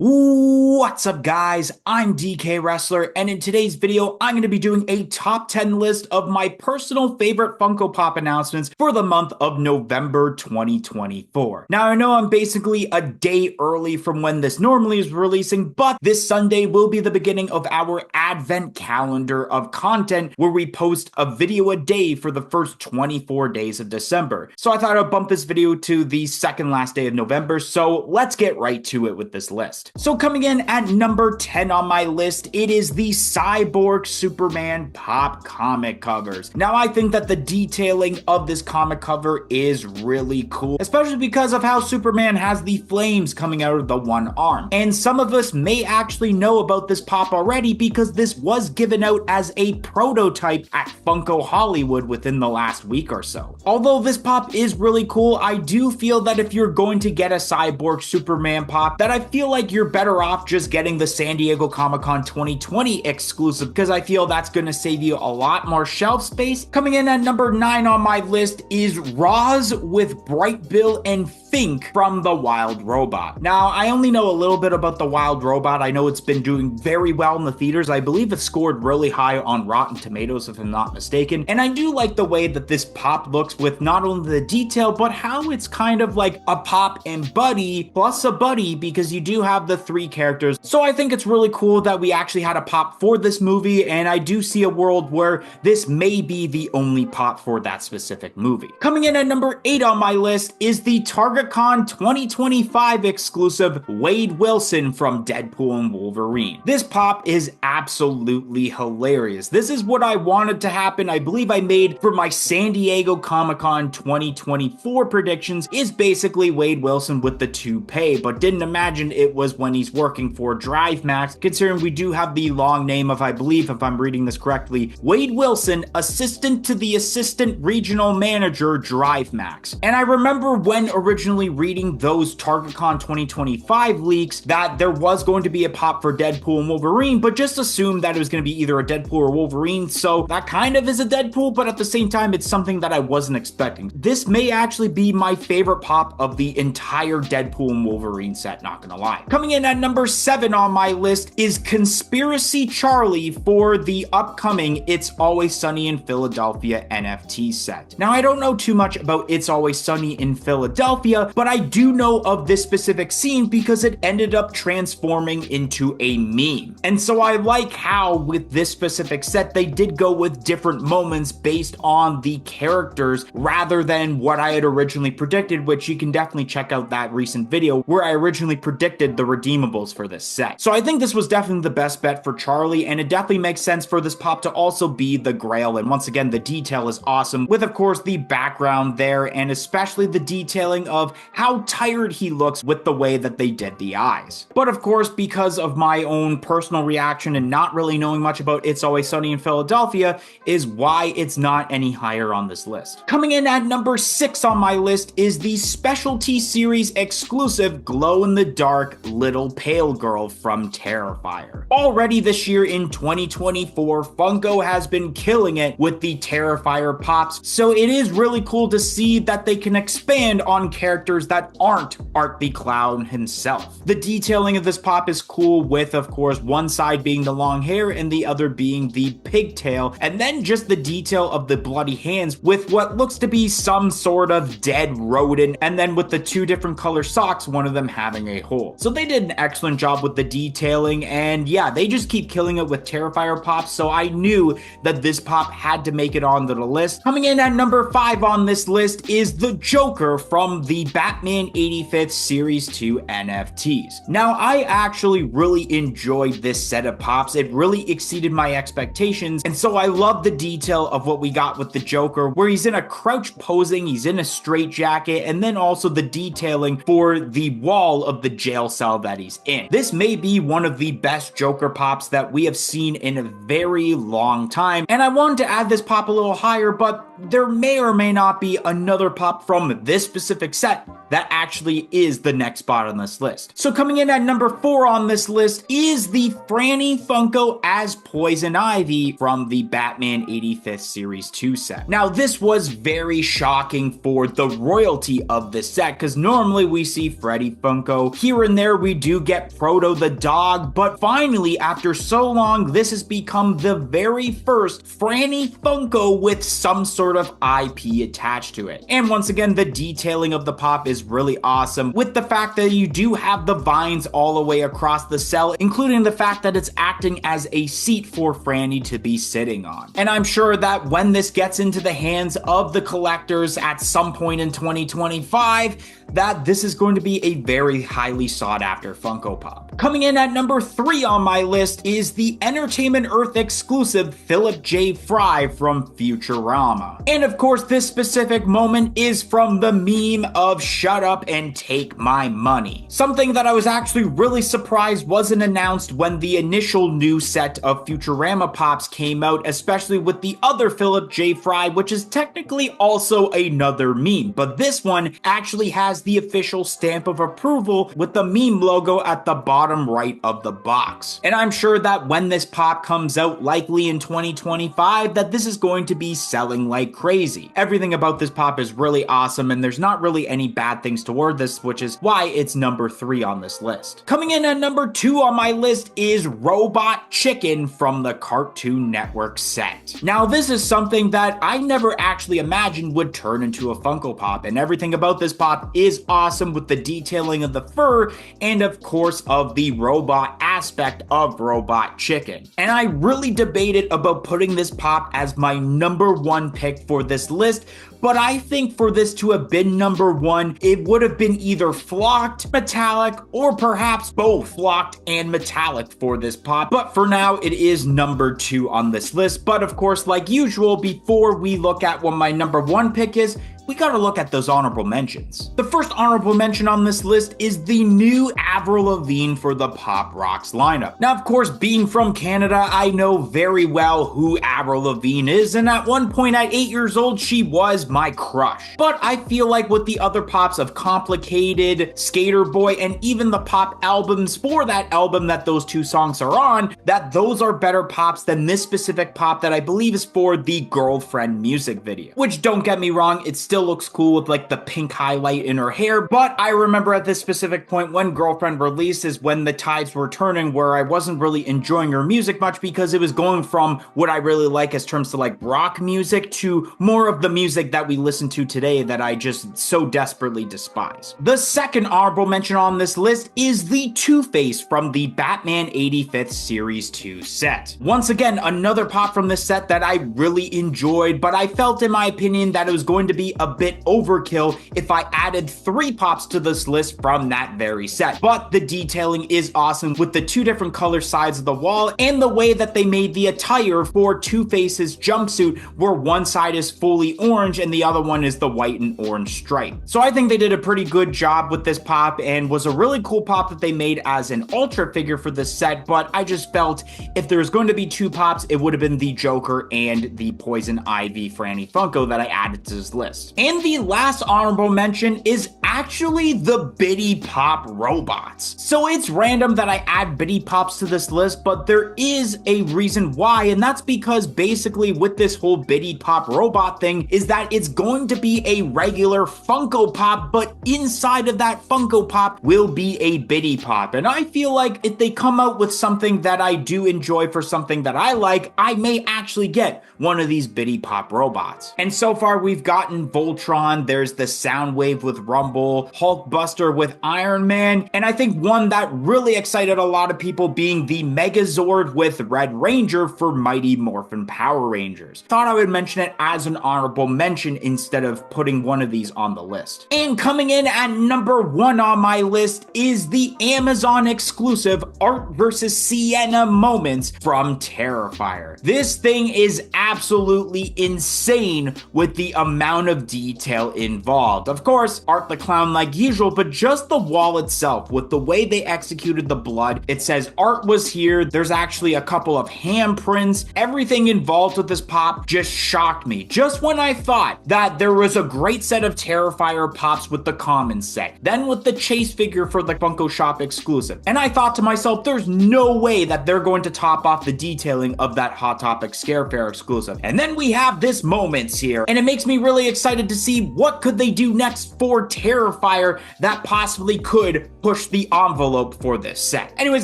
What's up, guys? I'm DK Wrestler, and in today's video, I'm going to be doing a top 10 list of my personal favorite Funko Pop announcements for the month of November 2024. Now, I know I'm basically a day early from when this normally is releasing, but this Sunday will be the beginning of our advent calendar of content where we post a video a day for the first 24 days of December. So I thought I'd bump this video to the second last day of November, so let's get right to it with this list. So coming in at number 10 on my list, it is the Cyborg Superman pop comic covers. Now, I think that the detailing of this comic cover is really cool, especially because of how Superman has the flames coming out of the one arm. And some of us may actually know about this pop already because this was given out as a prototype at Funko Hollywood within the last week or so. Although this pop is really cool, I do feel that if you're going to get a Cyborg Superman pop, that I feel like you're better off just getting the San Diego Comic-Con 2020 exclusive, because I feel that's going to save you a lot more shelf space. Coming in at number 9 on my list is Roz with Bright Bill and Fink from The Wild Robot. Now, I only know a little bit about The Wild Robot. I know it's been doing very well in the theaters. I believe it scored really high on Rotten Tomatoes, if I'm not mistaken. And I do like the way that this pop looks with not only the detail, but how it's kind of like a pop and buddy plus a buddy, because you do have the 3 characters. So I think it's really cool that we actually had a pop for this movie, and I do see a world where this may be the only pop for that specific movie. Coming in at number 8 on my list is the TargetCon 2025 exclusive Wade Wilson from Deadpool and Wolverine. This pop is absolutely hilarious. This is what I wanted to happen. I believe I made for my San Diego Comic-Con 2024 predictions, is basically Wade Wilson with the toupee, but didn't imagine it was when he's working for Drive Max, considering we do have the long name of, I believe, if I'm reading this correctly, Wade Wilson, assistant to the assistant regional manager, Drive Max. And I remember when originally reading those TargetCon 2025 leaks that there was going to be a pop for Deadpool and Wolverine, but just assumed that it was going to be either a Deadpool or Wolverine, so that kind of is a Deadpool, but at the same time, it's something that I wasn't expecting. This may actually be my favorite pop of the entire Deadpool and Wolverine set, not gonna lie. Coming in at number 7 on my list is Conspiracy Charlie for the upcoming It's Always Sunny in Philadelphia NFT set. Now, I don't know too much about It's Always Sunny in Philadelphia, but I do know of this specific scene because it ended up transforming into a meme. And so I like how with this specific set, they did go with different moments based on the characters rather than what I had originally predicted, which you can definitely check out that recent video where I originally predicted the redeemables for this set. So I think this was definitely the best bet for Charlie, and it definitely makes sense for this pop to also be the Grail. And once again, the detail is awesome with, of course, the background there, and especially the detailing of how tired he looks with the way that they did the eyes. But of course, because of my own personal reaction and not really knowing much about It's Always Sunny in Philadelphia is why it's not any higher on this list. Coming in at number 6 on my list is the Specialty Series exclusive glow-in-the-dark Little Pale Girl from Terrifier. Already this year in 2024, Funko has been killing it with the Terrifier pops, so it is really cool to see that they can expand on characters that aren't Art the Clown himself. The detailing of this pop is cool with, of course, one side being the long hair and the other being the pigtail, and then just the detail of the bloody hands with what looks to be some sort of dead rodent, and then with the 2 different color socks, one of them having a hole. So they did an excellent job with the detailing, and yeah, they just keep killing it with Terrifier pops, so I knew that this pop had to make it onto the list. Coming in at number 5 on this list is the Joker from the Batman 85th Series 2 NFTs. Now, I actually really enjoyed this set of pops. It really exceeded my expectations, and so I love the detail of what we got with the Joker, where he's in a crouch posing, he's in a straight jacket, and then also the detailing for the wall of the jail cell that he's in. This may be one of the best Joker pops that we have seen in a very long time, and I wanted to add this pop a little higher, but there may or may not be another pop from this specific set that actually is the next spot on this list. So coming in at number 4 on this list is the Franny Funko as Poison Ivy from the Batman 85th Series 2 set. Now this was very shocking for the royalty of this set, because normally we see Freddy Funko. Here and there we do get Proto the dog, but finally after so long this has become the very first Franny Funko with some sort of IP attached to it. And once again, the detailing of the pop is really awesome, with the fact that you do have the vines all the way across the cell, including the fact that it's acting as a seat for Franny to be sitting on. And I'm sure that when this gets into the hands of the collectors at some point in 2025, that this is going to be a very highly sought after Funko Pop. Coming in at number 3 on my list is the Entertainment Earth exclusive Philip J. Fry from Futurama. And of course, this specific moment is from the meme of "Shut up and take my money." Something that I was actually really surprised wasn't announced when the initial new set of Futurama Pops came out, especially with the other Philip J. Fry, which is technically also another meme, but this one actually has the official stamp of approval with the meme logo at the bottom right of the box. And I'm sure that when this pop comes out, likely in 2025, that this is going to be selling like crazy. Everything about this pop is really awesome, and there's not really any bad things toward this, which is why it's number 3 on this list. Coming in at number 2 on my list is Robot Chicken from the Cartoon Network set. Now this is something that I never actually imagined would turn into a Funko Pop, and everything about this pop is awesome, with the detailing of the fur and of course of the robot aspect of Robot Chicken. And I really debated about putting this pop as my number 1 pick for this list, but I think for this to have been number 1, it would have been either flocked, metallic, or perhaps both flocked and metallic for this pop. But for now, it is number 2 on this list. But of course, like usual, before we look at what my number 1 pick is, we gotta look at those honorable mentions. The first honorable mention on this list is the new Avril Lavigne for the Pop Rocks lineup. Now, of course, being from Canada, I know very well who Avril Lavigne is, and at one point at 8 years old, she was my crush. But I feel like with the other pops of Complicated, Skater Boy, and even the pop albums for that album that those 2 songs are on, that those are better pops than this specific pop that I believe is for the Girlfriend music video. Which, don't get me wrong, it still looks cool with like the pink highlight in her hair, but I remember at this specific point when Girlfriend released is when the tides were turning, where I wasn't really enjoying her music much, because it was going from what I really like as terms to like rock music to more of the music that we listen to today that I just so desperately despise. The second honorable mention on this list is the Two-Face from the Batman 85th Series 2 set. Once again, another pop from this set that I really enjoyed, but I felt in my opinion that it was going to be a bit overkill if I added 3 pops to this list from that very set. But the detailing is awesome, with the 2 different color sides of the wall and the way that they made the attire for Two-Face's jumpsuit, where one side is fully orange and the other one is the white and orange stripe. So I think they did a pretty good job with this pop, and was a really cool pop that they made as an ultra figure for this set. But I just felt if there was going to be 2 pops, it would have been the Joker and the Poison Ivy Franny Funko that I added to this list. And the last honorable mention is actually the Bitty Pop robots. So it's random that I add Bitty Pops to this list, but there is a reason why, and that's because basically with this whole Bitty Pop robot thing is that it's going to be a regular Funko Pop, but inside of that Funko Pop will be a Bitty Pop. And I feel like if they come out with something that I do enjoy for something that I like, I may actually get one of these Bitty Pop robots. And so far we've gotten Voltron, there's the Soundwave with Rumble, Hulkbuster with Iron Man, and I think one that really excited a lot of people being the Megazord with Red Ranger for Mighty Morphin Power Rangers. Thought I would mention it as an honorable mention option instead of putting one of these on the list. And coming in at number 1 on my list is the Amazon exclusive Art vs. Sienna Moments from Terrifier. This thing is absolutely insane with the amount of detail involved. Of course, Art the Clown like usual, but just the wall itself, with the way they executed the blood, it says Art was here. There's actually a couple of handprints. Everything involved with this pop just shocked me. Just when I thought that there was a great set of Terrifier pops with the common set, then with the chase figure for the Funko Shop exclusive, and I thought to myself, there's no way that they're going to top off the detailing of that Hot Topic Scare Fair exclusive. And then we have this Moments here, and it makes me really excited to see what could they do next for Terrifier that possibly could push the envelope for this set. Anyways,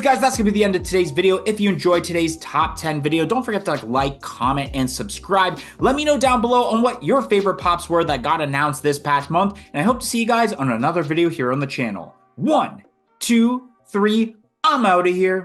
guys, that's gonna be the end of today's video. If you enjoyed today's top 10 video, don't forget to like, comment, and subscribe. Let me know down below on what your favorite pops were that got announced this past month, and I hope to see you guys on another video here on the channel. 1, 2, 3, I'm out of here.